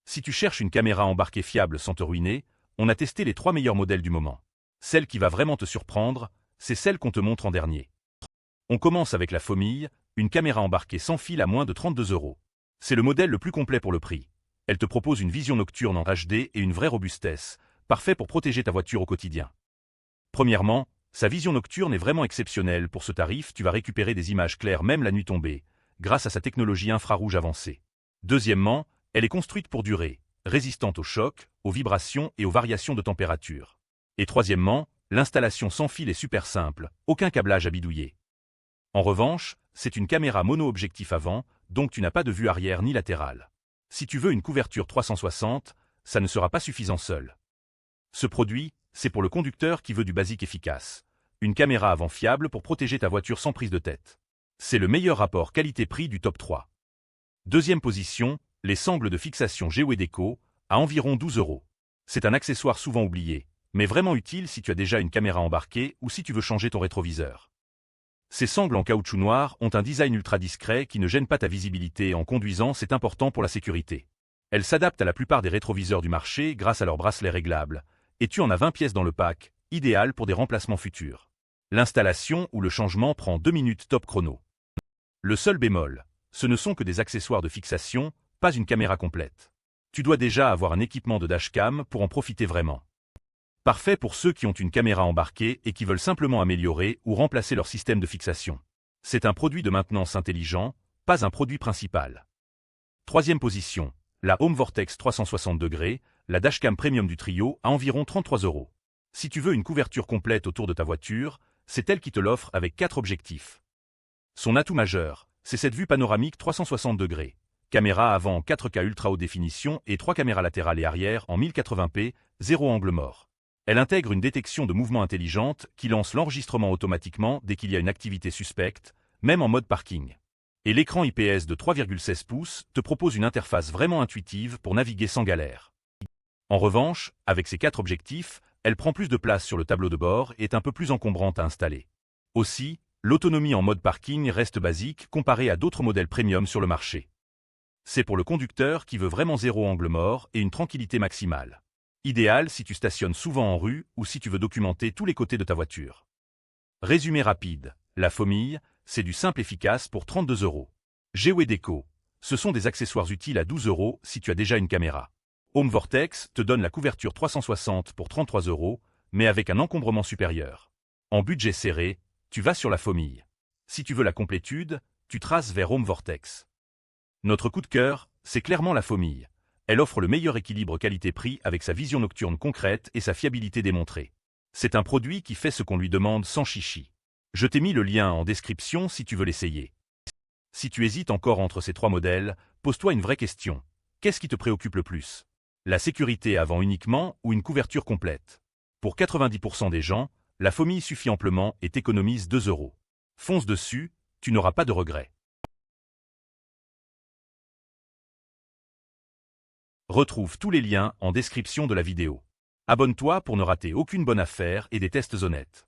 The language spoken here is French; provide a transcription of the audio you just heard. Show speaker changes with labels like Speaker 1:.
Speaker 1: Si tu cherches une caméra embarquée fiable sans te ruiner, on a testé les 3 meilleurs modèles du moment. Celle qui va vraiment te surprendre, c'est celle qu'on te montre en dernier. On commence avec la Fomille, une caméra embarquée sans fil à moins de 32 €. C'est le modèle le plus complet pour le prix. Elle te propose une vision nocturne en HD et une vraie robustesse, parfait pour protéger ta voiture au quotidien. Premièrement, sa vision nocturne est vraiment exceptionnelle. Pour ce tarif, tu vas récupérer des images claires même la nuit tombée, grâce à sa technologie infrarouge avancée. Deuxièmement, elle est construite pour durer, résistante aux chocs, aux vibrations et aux variations de température. Et troisièmement, l'installation sans fil est super simple, aucun câblage à bidouiller. En revanche, c'est une caméra mono-objectif avant, donc tu n'as pas de vue arrière ni latérale. Si tu veux une couverture 360, ça ne sera pas suffisant seul. Ce produit, c'est pour le conducteur qui veut du basique efficace. Une caméra avant fiable pour protéger ta voiture sans prise de tête. C'est le meilleur rapport qualité-prix du top 3. Deuxième position, les sangles de fixation Geodeco, à environ 12 €. C'est un accessoire souvent oublié, mais vraiment utile si tu as déjà une caméra embarquée ou si tu veux changer ton rétroviseur. Ces sangles en caoutchouc noir ont un design ultra discret qui ne gêne pas ta visibilité en conduisant, c'est important pour la sécurité. Elles s'adaptent à la plupart des rétroviseurs du marché grâce à leur bracelet réglable, et tu en as 20 pièces dans le pack, idéal pour des remplacements futurs. L'installation ou le changement prend 2 minutes top chrono. Le seul bémol, ce ne sont que des accessoires de fixation, pas une caméra complète. Tu dois déjà avoir un équipement de dashcam pour en profiter vraiment. Parfait pour ceux qui ont une caméra embarquée et qui veulent simplement améliorer ou remplacer leur système de fixation. C'est un produit de maintenance intelligent, pas un produit principal. Troisième position, la Home Vortex 360°, la dashcam premium du trio à environ 33 €. Si tu veux une couverture complète autour de ta voiture, c'est elle qui te l'offre avec 4 objectifs. Son atout majeur, c'est cette vue panoramique 360°. Caméra avant en 4K ultra haute définition et 3 caméras latérales et arrière en 1080p, 0 angle mort. Elle intègre une détection de mouvement intelligente qui lance l'enregistrement automatiquement dès qu'il y a une activité suspecte, même en mode parking. Et l'écran IPS de 3,16 pouces te propose une interface vraiment intuitive pour naviguer sans galère. En revanche, avec ses 4 objectifs, elle prend plus de place sur le tableau de bord et est un peu plus encombrante à installer. Aussi, l'autonomie en mode parking reste basique comparée à d'autres modèles premium sur le marché. C'est pour le conducteur qui veut vraiment 0 angle mort et une tranquillité maximale. Idéal si tu stationnes souvent en rue ou si tu veux documenter tous les côtés de ta voiture. Résumé rapide, la Fomille, c'est du simple efficace pour 32 €. Geodeco, ce sont des accessoires utiles à 12 € si tu as déjà une caméra. Home Vortex te donne la couverture 360 pour 33 €, mais avec un encombrement supérieur. En budget serré, tu vas sur la Fomille. Si tu veux la complétude, tu traces vers Home Vortex. Notre coup de cœur, c'est clairement la Fomille. Elle offre le meilleur équilibre qualité-prix avec sa vision nocturne concrète et sa fiabilité démontrée. C'est un produit qui fait ce qu'on lui demande sans chichi. Je t'ai mis le lien en description si tu veux l'essayer. Si tu hésites encore entre ces 3 modèles, pose-toi une vraie question. Qu'est-ce qui te préoccupe le plus? La sécurité avant uniquement ou une couverture complète? Pour 90% des gens, la Fomille suffit amplement et t'économise 2 €. Fonce dessus, tu n'auras pas de regrets. Retrouve tous les liens en description de la vidéo. Abonne-toi pour ne rater aucune bonne affaire et des tests honnêtes.